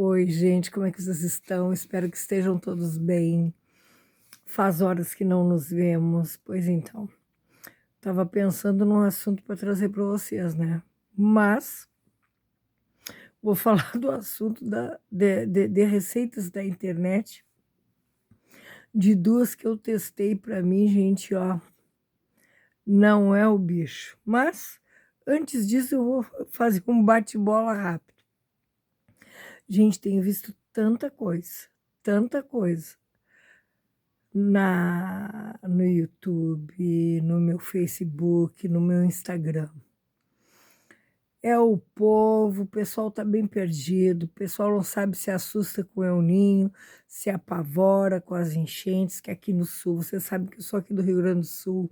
Oi, gente, como é que vocês estão? Espero que estejam todos bem. Faz horas que não nos vemos. Pois então, estava pensando num assunto para trazer para vocês, né? Mas vou falar do assunto de receitas da internet, de duas que eu testei para mim, gente, ó, não é o bicho. Mas antes disso, eu vou fazer um bate-bola rápido. Gente, tenho visto tanta coisa no YouTube, no meu Facebook, no meu Instagram. É o pessoal tá bem perdido, o pessoal não sabe se assusta com o El Ninho, se apavora com as enchentes, que aqui no sul, você sabe que eu sou aqui do Rio Grande do Sul,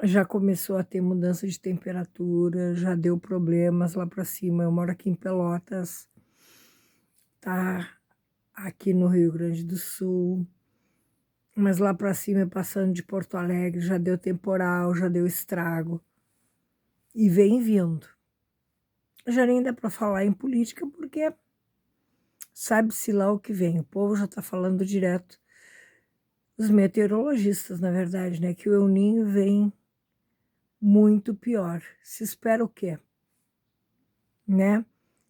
já começou a ter mudança de temperatura, já deu problemas lá para cima. Eu moro aqui em Pelotas, tá? Aqui no Rio Grande do Sul. Mas lá para cima, passando de Porto Alegre, já deu temporal, já deu estrago. E vem vindo. Já nem dá para falar em política, porque sabe-se lá o que vem. O povo já está falando direto. Os meteorologistas, na verdade, né? Que o El Niño vem muito pior. Se espera o quê? Né?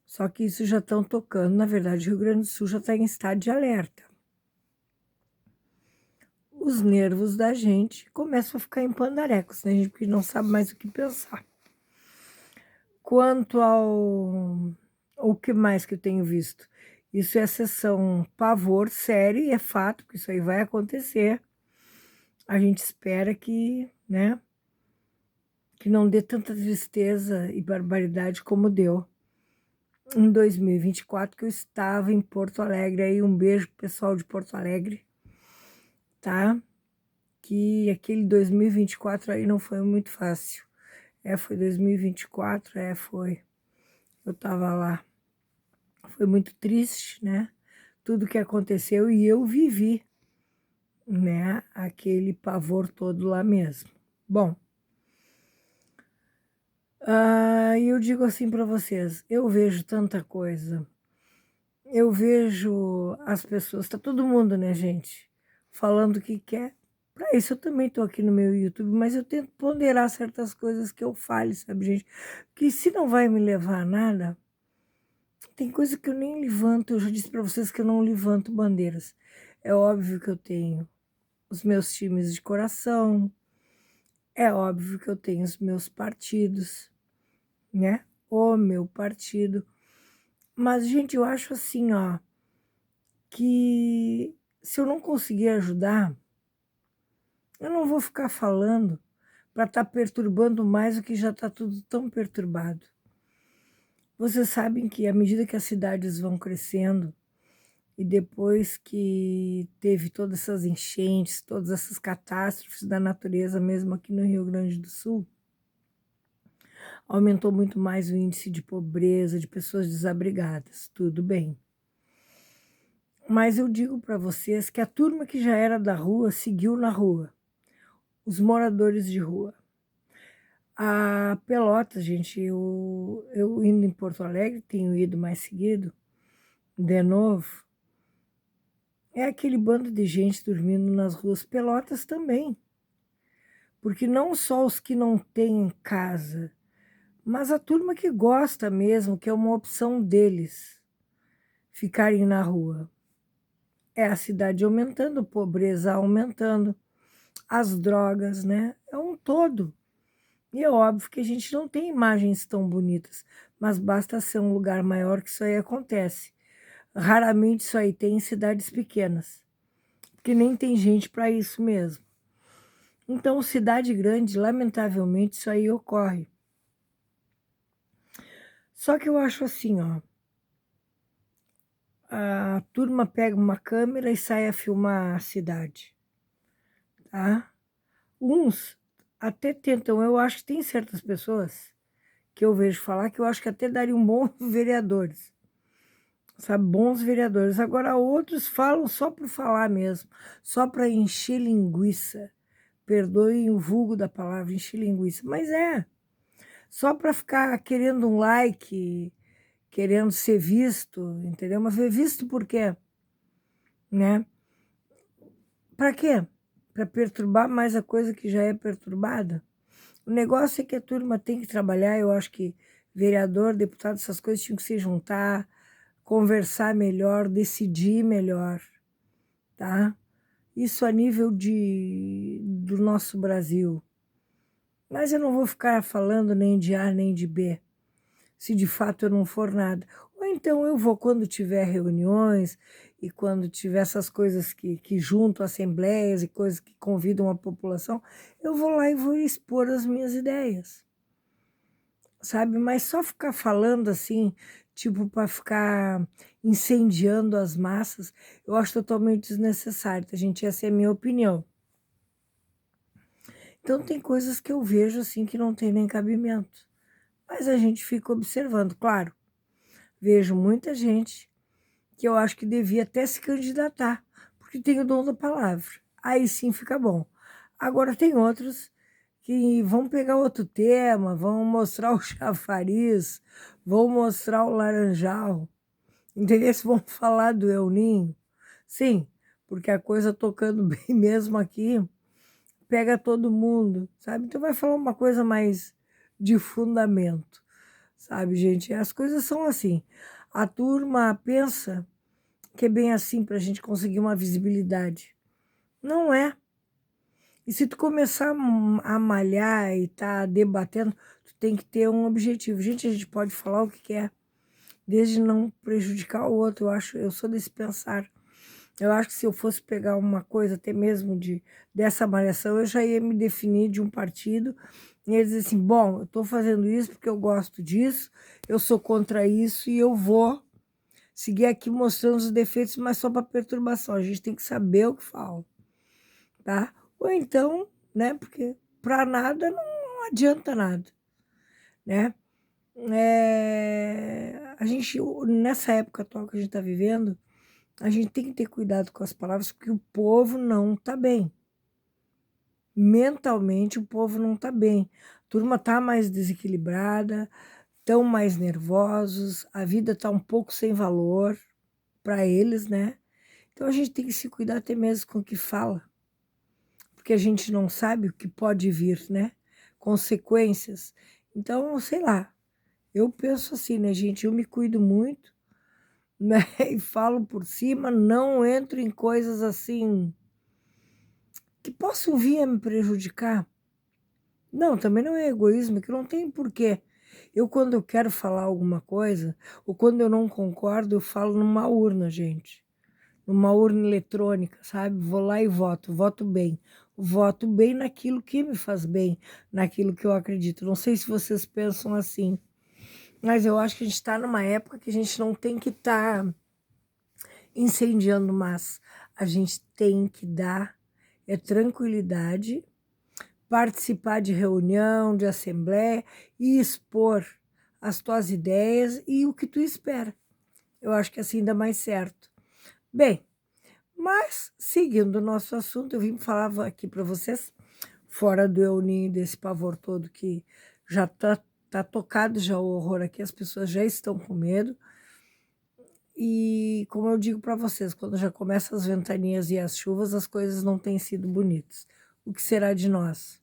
Só que isso já estão tocando. Na verdade, o Rio Grande do Sul já está em estado de alerta. Os nervos da gente começam a ficar em pandarecos, né, gente? Porque não sabe mais o que pensar. Quanto ao o que mais que eu tenho visto? Isso é sessão pavor, série, é fato que isso aí vai acontecer. A gente espera que, né, que não dê tanta tristeza e barbaridade como deu em 2024, que eu estava em Porto Alegre. Aí um beijo pro pessoal de Porto Alegre, tá? Que aquele 2024 aí não foi muito fácil. Foi 2024, foi. Eu tava lá. Foi muito triste, né? Tudo que aconteceu e eu vivi, né? Aquele pavor todo lá mesmo. Bom, eu digo assim para vocês, eu vejo tanta coisa. Eu vejo as pessoas, tá todo mundo, né, gente, falando o que quer. Para isso eu também tô aqui no meu YouTube, mas eu tento ponderar certas coisas que eu fale, sabe, gente? Que se não vai me levar a nada, tem coisa que eu nem levanto. Eu já disse para vocês que eu não levanto bandeiras. É óbvio que eu tenho os meus times de coração, é óbvio que eu tenho os meus partidos, né? O meu partido. Mas, gente, eu acho assim, ó, que se eu não conseguir ajudar, eu não vou ficar falando para estar perturbando mais o que já está tudo tão perturbado. Vocês sabem que à medida que as cidades vão crescendo, e depois que teve todas essas enchentes, todas essas catástrofes da natureza, mesmo aqui no Rio Grande do Sul, aumentou muito mais o índice de pobreza, de pessoas desabrigadas. Tudo bem. Mas eu digo para vocês que a turma que já era da rua seguiu na rua. Os moradores de rua. A Pelotas, gente, eu indo em Porto Alegre, tenho ido mais seguido, de novo, é aquele bando de gente dormindo nas ruas. Pelotas também. Porque não só os que não têm casa, mas a turma que gosta mesmo, que é uma opção deles, ficarem na rua. É a cidade aumentando, a pobreza aumentando, as drogas, né? É um todo. E é óbvio que a gente não tem imagens tão bonitas, mas basta ser um lugar maior que isso aí acontece. Raramente isso aí tem em cidades pequenas, porque nem tem gente para isso mesmo. Então, cidade grande, lamentavelmente, isso aí ocorre. Só que eu acho assim, ó, a turma pega uma câmera e sai a filmar a cidade, tá? Uns até tentam, eu acho que tem certas pessoas que eu vejo falar que eu acho que até dariam bons vereadores, sabe? Bons vereadores. Agora outros falam só por falar mesmo, só para encher linguiça. Perdoem o vulgo da palavra encher linguiça, mas só para ficar querendo um like, querendo ser visto, entendeu? Mas ver visto por quê? Né? Para quê? Para perturbar mais a coisa que já é perturbada? O negócio é que a turma tem que trabalhar, eu acho que vereador, deputado, essas coisas tinham que se juntar, conversar melhor, decidir melhor, tá? Isso a nível do nosso Brasil. Mas eu não vou ficar falando nem de A nem de B, se de fato eu não for nada. Ou então eu vou, quando tiver reuniões e quando tiver essas coisas que juntam assembleias e coisas que convidam a população, eu vou lá e vou expor as minhas ideias, sabe? Mas só ficar falando assim, tipo, para ficar incendiando as massas, eu acho totalmente desnecessário, tá, gente? Essa é a minha opinião. Então tem coisas que eu vejo assim que não tem nem cabimento. Mas a gente fica observando, claro. Vejo muita gente que eu acho que devia até se candidatar, porque tem o dom da palavra. Aí sim fica bom. Agora tem outros que vão pegar outro tema, vão mostrar o chafariz, vão mostrar o laranjal, entendeu? Vão falar do El Ninho. Sim, porque a coisa tocando bem mesmo aqui, pega todo mundo, sabe? Então vai falar uma coisa mais de fundamento, sabe, gente? As coisas são assim. A turma pensa que é bem assim para a gente conseguir uma visibilidade. Não é. E se tu começar a malhar e tá debatendo, tu tem que ter um objetivo. Gente, a gente pode falar o que quer, desde não prejudicar o outro. Eu sou desse pensar. Eu acho que se eu fosse pegar uma coisa até mesmo dessa malhação, eu já ia me definir de um partido e ia dizer assim, bom, eu estou fazendo isso porque eu gosto disso, eu sou contra isso e eu vou seguir aqui mostrando os defeitos, mas só para perturbação. A gente tem que saber o que fala, tá? Ou então, né, porque para nada não adianta nada, né? A gente, nessa época atual que a gente está vivendo, a gente tem que ter cuidado com as palavras, porque o povo não está bem. Mentalmente, o povo não está bem. A turma está mais desequilibrada, estão mais nervosos, a vida está um pouco sem valor para eles, né? Então a gente tem que se cuidar até mesmo com o que fala, porque a gente não sabe o que pode vir, né? Consequências. Então, sei lá, eu penso assim, né, gente? Eu me cuido muito, né? E falo por cima, não entro em coisas assim que possam vir a me prejudicar. Não, também não é egoísmo, que não tem porquê. Eu, quando eu quero falar alguma coisa, ou quando eu não concordo, eu falo numa urna, gente. Numa urna eletrônica, sabe? Vou lá e voto, voto bem. Voto bem naquilo que me faz bem, naquilo que eu acredito. Não sei se vocês pensam assim, mas eu acho que a gente está numa época que a gente não tem que estar incendiando, mas a gente tem que dar tranquilidade, participar de reunião, de assembleia e expor as tuas ideias e o que tu espera. Eu acho que assim dá mais certo. Bem, mas, seguindo o nosso assunto, eu vim falar aqui para vocês, fora do El Ninho, desse pavor todo que já tá tocado já o horror aqui, as pessoas já estão com medo. E como eu digo para vocês, quando já começam as ventanias e as chuvas, as coisas não têm sido bonitas. O que será de nós?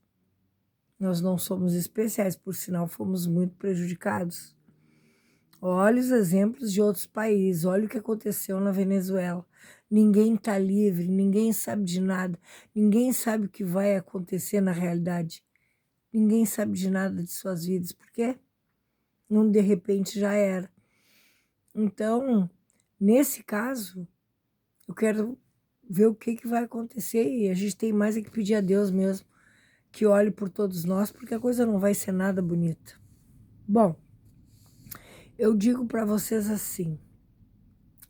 Nós não somos especiais, por sinal, fomos muito prejudicados. Olha os exemplos de outros países, olha o que aconteceu na Venezuela. Ninguém está livre, ninguém sabe de nada, ninguém sabe o que vai acontecer na realidade. Ninguém sabe de nada de suas vidas, porque não de repente já era. Então, nesse caso, eu quero ver o que vai acontecer e a gente tem mais é que pedir a Deus mesmo que olhe por todos nós, porque a coisa não vai ser nada bonita. Bom, eu digo para vocês assim,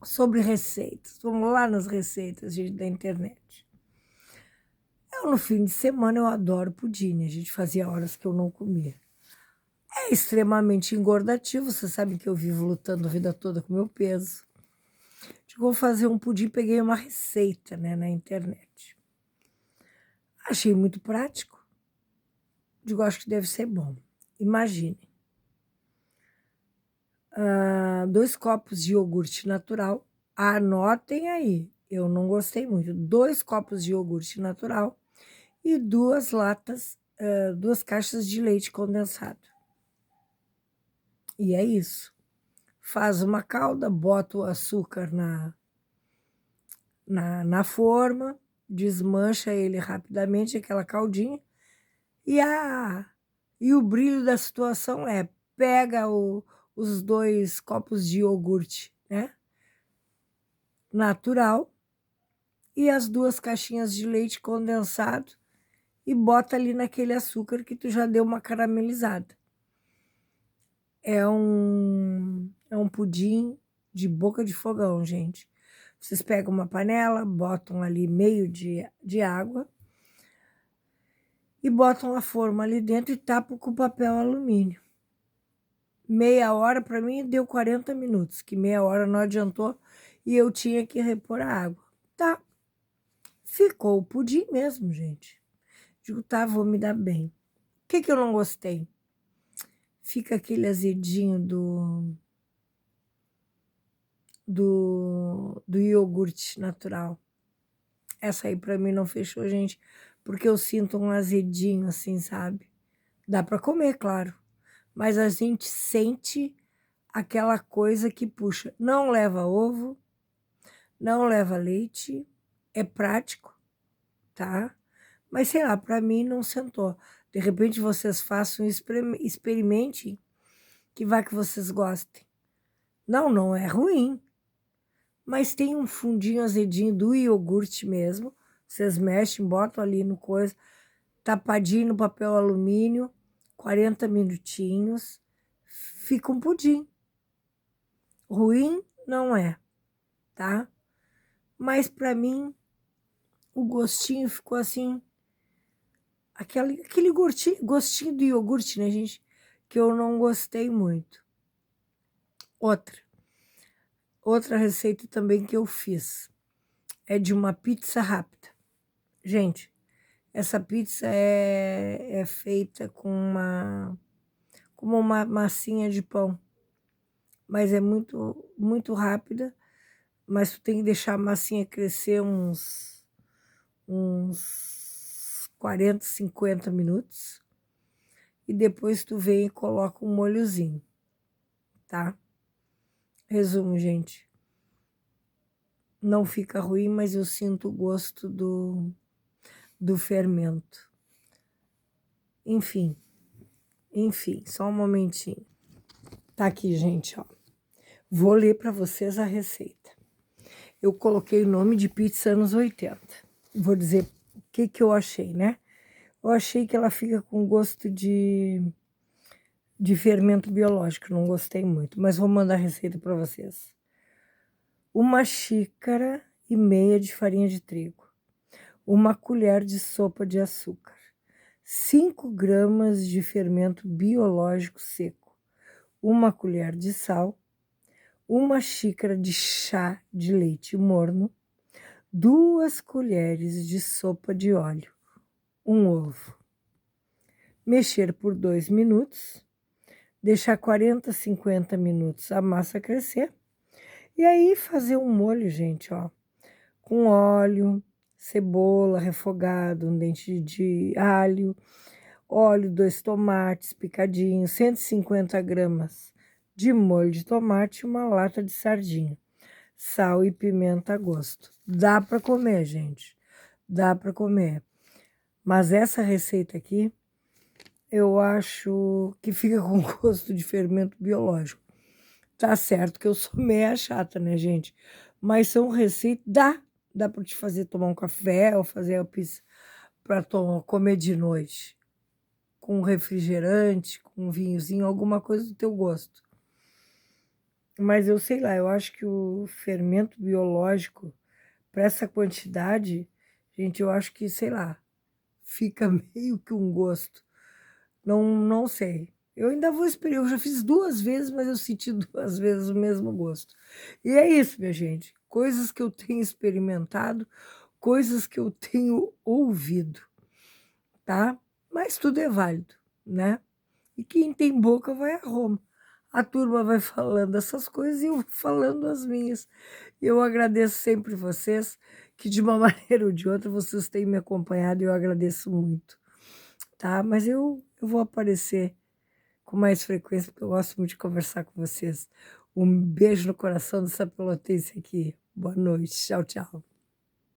sobre receitas. Vamos lá nas receitas, gente, da internet. No fim de semana, eu adoro pudim. A gente fazia horas que eu não comia. É extremamente engordativo. Você sabe que eu vivo lutando a vida toda com meu peso. Digo, vou fazer um pudim. Peguei uma receita, né, na internet. Achei muito prático. Digo, acho que deve ser bom. Imagine. 2 copos de iogurte natural. Anotem aí, eu não gostei muito. 2 copos de iogurte natural e 2 latas, 2 caixas de leite condensado. E é isso. Faz uma calda, bota o açúcar na forma, desmancha ele rapidamente, aquela caldinha, e o brilho da situação é, pega os 2 copos de iogurte, né, natural, e as 2 caixinhas de leite condensado, e bota ali naquele açúcar que tu já deu uma caramelizada. É um pudim de boca de fogão, gente. Vocês pegam uma panela, botam ali meio de água e botam a forma ali dentro e tapam com papel alumínio. Meia hora, para mim, deu 40 minutos, que meia hora não adiantou e eu tinha que repor a água. Tá, ficou o pudim mesmo, gente. Digo, tá, vou me dar bem. O que eu não gostei? Fica aquele azedinho do iogurte natural. Essa aí para mim não fechou, gente, porque eu sinto um azedinho assim, sabe? Dá para comer, claro, mas a gente sente aquela coisa que puxa. Não leva ovo, não leva leite, é prático, tá? Mas sei lá, para mim não sentou. De repente vocês façam, experimentem, que vai que vocês gostem. Não é ruim, mas tem um fundinho azedinho do iogurte mesmo. Vocês mexem, botam ali no coisa, tapadinho no papel alumínio, 40 minutinhos, fica um pudim. Ruim não é, tá? Mas para mim, o gostinho ficou assim, aquele gostinho do iogurte, né, gente? Que eu não gostei muito. Outra receita também que eu fiz é de uma pizza rápida. Gente, essa pizza é feita como uma massinha de pão, mas é muito rápida, mas tu tem que deixar a massinha crescer uns 40, 50 minutos, e depois tu vem e coloca um molhozinho, tá? Resumo, gente, não fica ruim, mas eu sinto o gosto do fermento. Enfim, só um momentinho. Tá aqui, gente, ó. Vou ler para vocês a receita. Eu coloquei o nome de pizza anos 80. Vou dizer o que eu achei, né? Eu achei que ela fica com gosto de fermento biológico, não gostei muito, mas vou mandar a receita para vocês. 1,5 xícaras de farinha de trigo, 1 colher de sopa de açúcar, 5 gramas de fermento biológico seco, 1 colher de sal, 1 xícara de chá de leite morno, 2 colheres de sopa de óleo, um ovo. Mexer por 2 minutos, deixar 40, 50 minutos a massa crescer. E aí fazer um molho, gente, ó, com óleo, cebola refogado, um dente de alho, óleo, 2 tomates picadinhos, 150 gramas de molho de tomate e uma lata de sardinha. Sal e pimenta a gosto. Dá para comer, gente. Dá para comer. Mas essa receita aqui, eu acho que fica com gosto de fermento biológico. Tá certo que eu sou meia chata, né, gente? Mas são receitas, dá para te fazer tomar um café ou fazer a pizza para comer de noite. Com um refrigerante, com um vinhozinho, alguma coisa do teu gosto. Mas eu sei lá, eu acho que o fermento biológico, para essa quantidade, gente, eu acho que, sei lá, fica meio que um gosto. Não sei. Eu ainda vou esperar. Eu já fiz 2 vezes, mas eu senti 2 vezes o mesmo gosto. E é isso, minha gente. Coisas que eu tenho experimentado, coisas que eu tenho ouvido, tá? Mas tudo é válido, né? E quem tem boca vai a Roma. a turma vai falando essas coisas e eu vou falando as minhas. E eu agradeço sempre vocês, que de uma maneira ou de outra vocês têm me acompanhado e eu agradeço muito, tá? Mas eu vou aparecer com mais frequência, porque eu gosto muito de conversar com vocês. Um beijo no coração dessa pelotense aqui. Boa noite. Tchau, tchau.